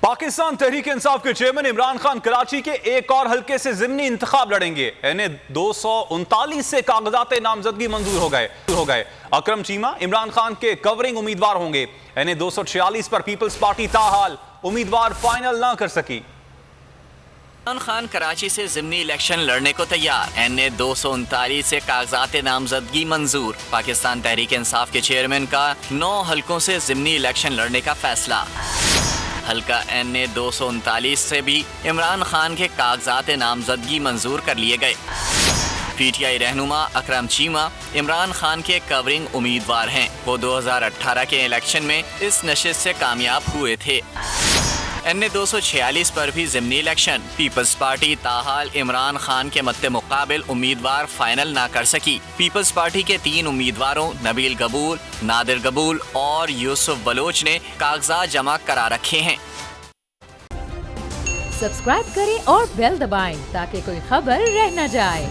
پاکستان تحریک انصاف کے چیئرمین عمران خان کراچی کے ایک اور حلقے سے ضمنی انتخاب لڑیں گے. انہیں 239 سے کاغذات نامزدگی منظور ہو گئے. اکرم چیمہ عمران خان کے کورنگ امیدوار ہوں گے. انہیں 246 پر پیپلز پارٹی تاحال امیدوار فائنل نہ کر سکی. عمران خان کراچی سے ضمنی الیکشن لڑنے کو تیار. این اے 239 سے کاغذات نامزدگی منظور. پاکستان تحریک انصاف کے چیئرمین کا 9 حلقوں سے ضمنی الیکشن لڑنے کا فیصلہ. حلقہ این اے 239 سے بھی عمران خان کے کاغذات نامزدگی منظور کر لیے گئے. پی ٹی آئی رہنما اکرم چیمہ عمران خان کے کورنگ امیدوار ہیں. وہ 2018 کے الیکشن میں اس نشست سے کامیاب ہوئے تھے. این اے 246 پر بھی ضمنی الیکشن. پیپلز پارٹی تاحال عمران خان کے مد مقابل امیدوار فائنل نہ کر سکی. پیپلز پارٹی کے 3 امیدواروں نبیل قبول، نادر قبول اور یوسف بلوچ نے کاغذات جمع کرا رکھے ہیں. سبسکرائب کریں اور بیل دبائیں تاکہ کوئی خبر رہ نہ جائے.